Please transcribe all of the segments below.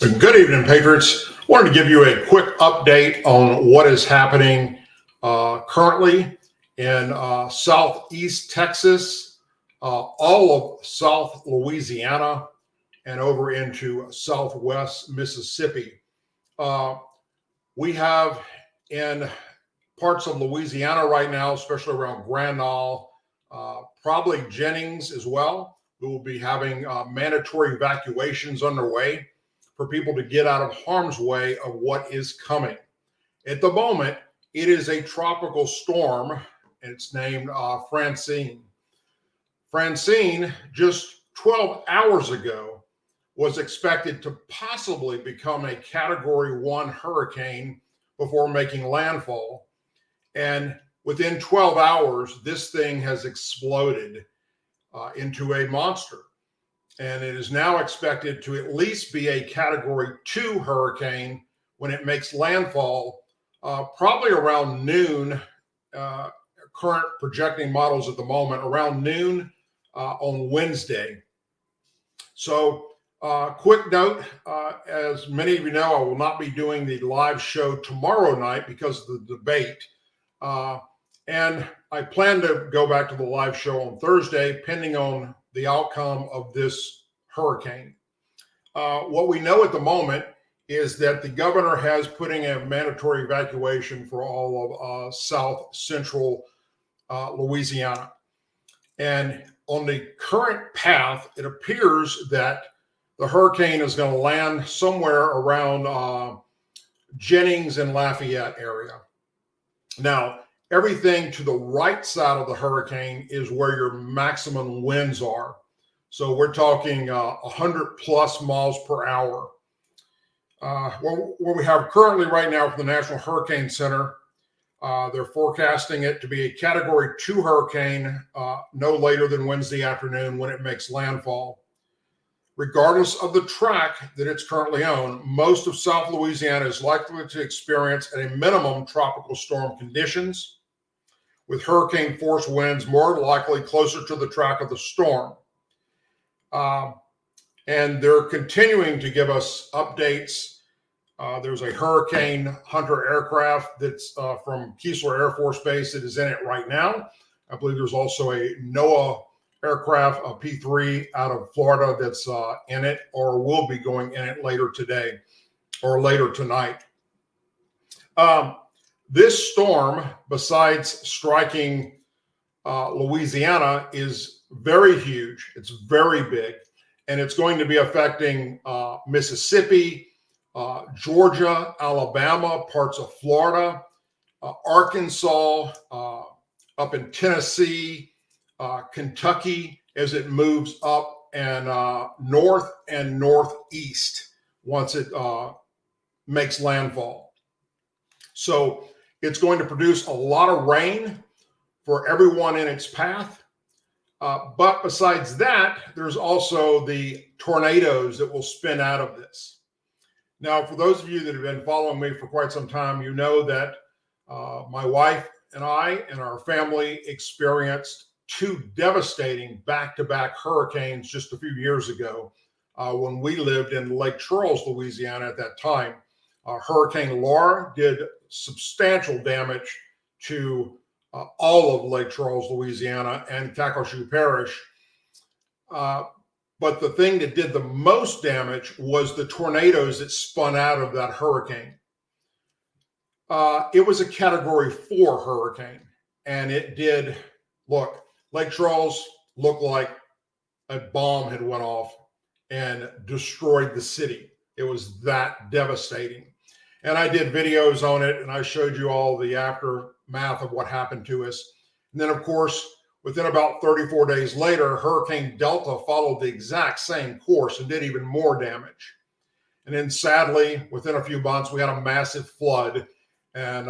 Good evening, Patriots. Wanted to give you a quick update on what is happening currently in southeast Texas, all of South Louisiana, and over into southwest Mississippi. We have in parts of Louisiana right now, especially around Grand Isle, probably Jennings as well. We will be having mandatory evacuations underway for people to get out of harm's way of what is coming. At the moment, it is a tropical storm, and it's named Francine. Francine, just 12 hours ago, was expected to possibly become a Category 1 hurricane before making landfall. And within 12 hours, this thing has exploded into a monster. And it is now expected to at least be a Category 2 hurricane when it makes landfall, probably around noon. Current projecting models at the moment, around noon on Wednesday. So quick note, as many of you know, I will not be doing the live show tomorrow night because of the debate. And I plan to go back to the live show on Thursday, pending on the outcome of this hurricane. What we know at the moment is that the governor has putting a mandatory evacuation for all of south central Louisiana. And on the current path, it appears that the hurricane is going to land somewhere around Jennings and Lafayette area. Now, everything to the right side of the hurricane is where your maximum winds are. So we're talking 100 plus miles per hour. What we have currently right now from the National Hurricane Center, they're forecasting it to be a Category 2 hurricane no later than Wednesday afternoon when it makes landfall. Regardless of the track that it's currently on, most of South Louisiana is likely to experience at a minimum tropical storm conditions, with hurricane force winds more likely closer to the track of the storm. And they're continuing to give us updates. There's a Hurricane Hunter aircraft that's from Keesler Air Force Base that is in it right now. I believe there's also a NOAA aircraft, a P-3 out of Florida that's in it or will be going in it later today or later tonight. This storm, besides striking Louisiana, is very huge. It's very big, and it's going to be affecting Mississippi, Georgia, Alabama, parts of Florida, Arkansas, up in Tennessee, Kentucky, as it moves up and north and northeast once it makes landfall. So it's going to produce a lot of rain for everyone in its path. But besides that, there's also the tornadoes that will spin out of this. Now, for those of you that have been following me for quite some time, you know that my wife and I and our family experienced two devastating back-to-back hurricanes just a few years ago when we lived in Lake Charles, Louisiana at that time. Hurricane Laura did substantial damage to all of Lake Charles, Louisiana, and Calcasieu Parish. But the thing that did the most damage was the tornadoes that spun out of that hurricane. It was a Category 4 hurricane, and it did, look, Lake Charles looked like a bomb had went off and destroyed the city. It was that devastating. And I did videos on it, and I showed you all the aftermath of what happened to us. And then, of course, within about 34 days later, Hurricane Delta followed the exact same course and did even more damage. And then sadly, within a few months, we had a massive flood. And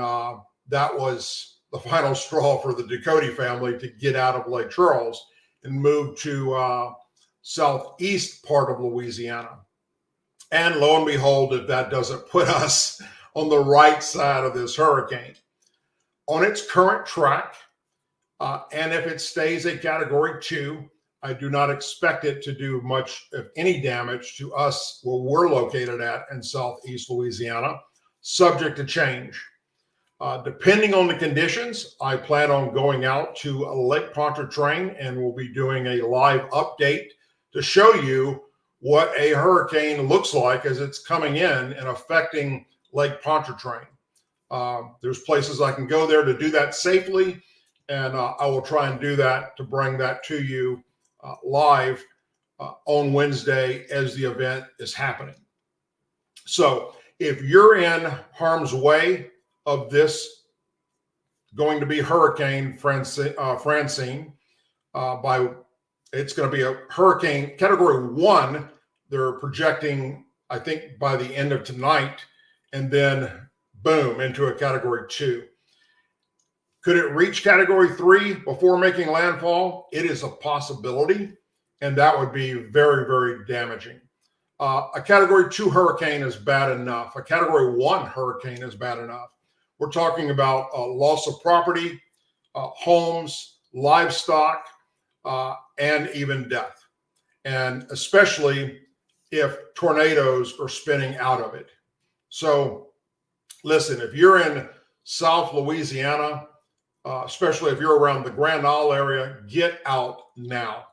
that was the final straw for the Ducote family to get out of Lake Charles and move to southeast part of Louisiana. And lo and behold, if that doesn't put us on the right side of this hurricane. On its current track, and if it stays a Category 2, I do not expect it to do much of any damage to us where we're located at in Southeast Louisiana, subject to change. Depending on the conditions, I plan on going out to Lake Pontchartrain, and we'll be doing a live update to show you what a hurricane looks like as it's coming in and affecting Lake Pontchartrain. There's places I can go there to do that safely, and I will try and do that to bring that to you live on Wednesday as the event is happening. So if you're in harm's way of this going to be Hurricane Francine, it's going to be a hurricane category 1. They're projecting, I think, by the end of tonight, and then boom, into a category 2. Could it reach category 3 before making landfall? It is a possibility, and that would be very, very damaging. A category 2 hurricane is bad enough. A category 1 hurricane is bad enough. We're talking about loss of property, homes, livestock, and even death. And especially if tornadoes are spinning out of it. So listen, if you're in South Louisiana, especially if you're around the Grand Isle area, get out now.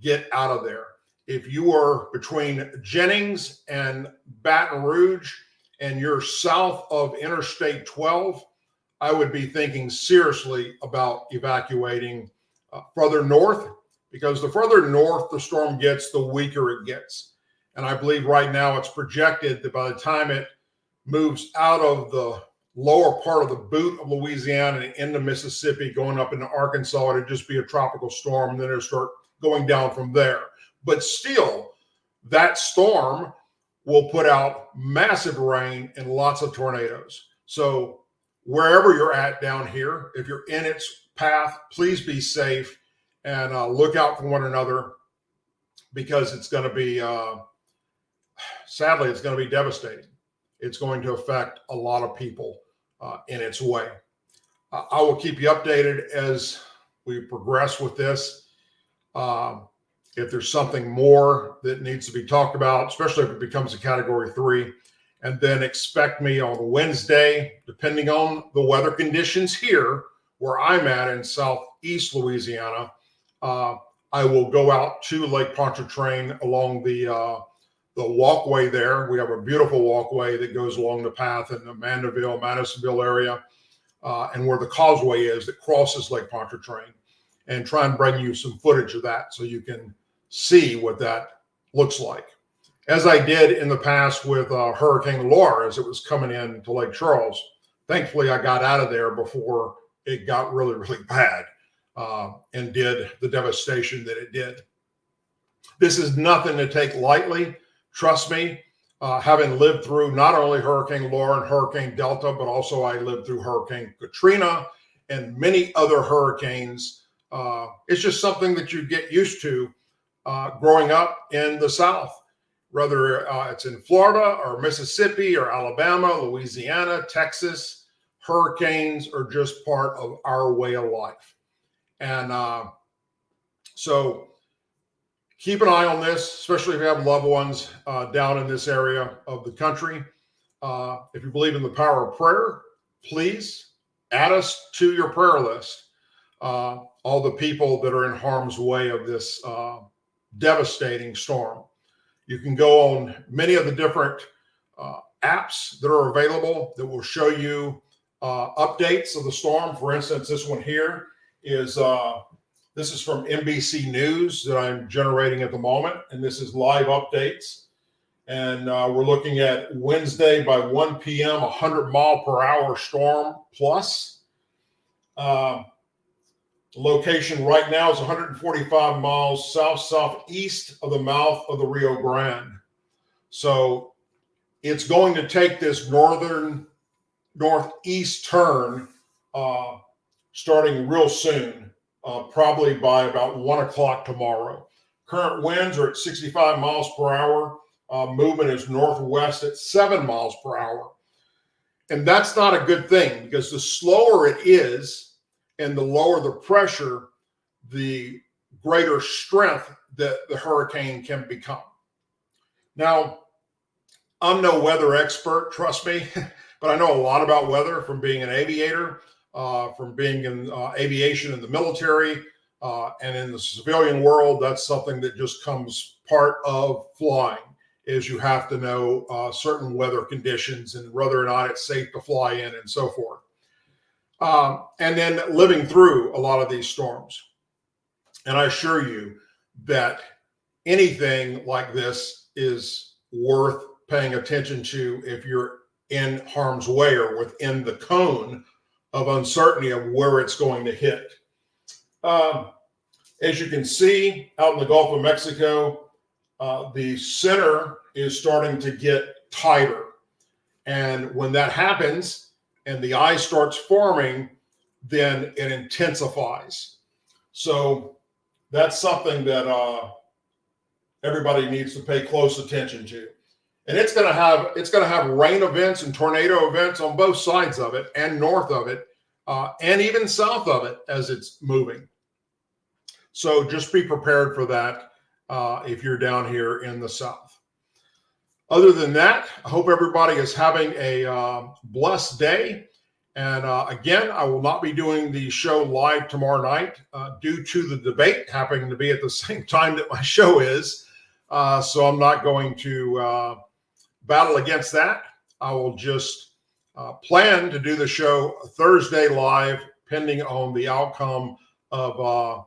Get out of there. If you are between Jennings and Baton Rouge and you're south of Interstate 12, I would be thinking seriously about evacuating further north, because the further north the storm gets, the weaker it gets. And I believe right now it's projected that by the time it moves out of the lower part of the boot of Louisiana and into Mississippi, going up into Arkansas, it'd just be a tropical storm, and then it'll start going down from there. But still, that storm will put out massive rain and lots of tornadoes. So wherever you're at down here, if you're in its path, please be safe and look out for one another, because it's going to be, sadly, it's going to be devastating. It's going to affect a lot of people in its way. I will keep you updated as we progress with this. If there's something more that needs to be talked about, especially if it becomes a category 3, and then expect me on Wednesday, depending on the weather conditions here where I'm at in Southeast Louisiana, I will go out to Lake Pontchartrain along the walkway there. We have a beautiful walkway that goes along the path in the Mandeville, Madisonville area, and where the causeway is that crosses Lake Pontchartrain, and try and bring you some footage of that so you can see what that looks like. As I did in the past with Hurricane Laura as it was coming in to Lake Charles. Thankfully, I got out of there before it got really, really bad and did the devastation that it did. This is nothing to take lightly. Trust me, having lived through not only Hurricane Laura and Hurricane Delta, but also I lived through Hurricane Katrina and many other hurricanes. It's just something that you get used to growing up in the South, whether it's in Florida or Mississippi or Alabama, Louisiana, Texas. Hurricanes are just part of our way of life. And so keep an eye on this, especially if you have loved ones down in this area of the country. If you believe in the power of prayer, please add us to your prayer list. All the people that are in harm's way of this devastating storm. You can go on many of the different apps that are available that will show you updates of the storm. For instance, this one here is this is from NBC News that I'm generating at the moment, and this is live updates. And we're looking at Wednesday by 1 p.m., 100-mile-per-hour storm plus. Location right now is 145 miles southeast of the mouth of the Rio Grande. So it's going to take this northeast turn starting real soon, probably by about 1 o'clock tomorrow. Current winds are at 65 miles per hour. Movement is northwest at 7 miles per hour. And that's not a good thing, because the slower it is and the lower the pressure, the greater strength that the hurricane can become. Now, I'm no weather expert, trust me, but I know a lot about weather from being an aviator, from being in aviation in the military, and in the civilian world. That's something that just comes part of flying, is you have to know certain weather conditions and whether or not it's safe to fly in and so forth. And then living through a lot of these storms. And I assure you that anything like this is worth paying attention to if you're in harm's way or within the cone of uncertainty of where it's going to hit. As you can see out in the Gulf of Mexico, the center is starting to get tighter. And when that happens and the ice starts forming, then it intensifies. So that's something that everybody needs to pay close attention to. And it's going to have rain events and tornado events on both sides of it, and north of it, and even south of it as it's moving. So just be prepared for that if you're down here in the south. Other than that, I hope everybody is having a blessed day. And again, I will not be doing the show live tomorrow night due to the debate happening to be at the same time that my show is. So I'm not going to battle against that. I will just plan to do the show Thursday live, pending on the outcome of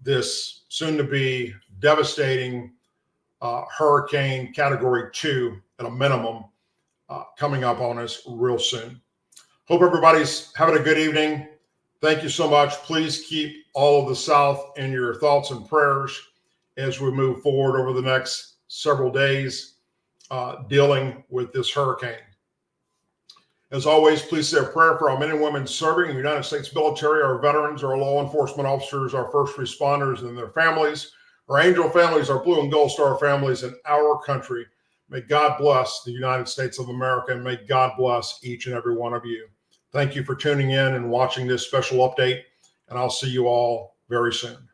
this soon-to-be devastating hurricane category 2 at a minimum coming up on us real soon. Hope everybody's having a good evening. Thank you so much. Please keep all of the South in your thoughts and prayers as we move forward over the next several days dealing with this hurricane. As always, please say a prayer for our men and women serving in the United States military, our veterans, our law enforcement officers, our first responders and their families, our angel families, our blue and gold star families, and our country. May God bless the United States of America, and may God bless each and every one of you. Thank you for tuning in and watching this special update, and I'll see you all very soon.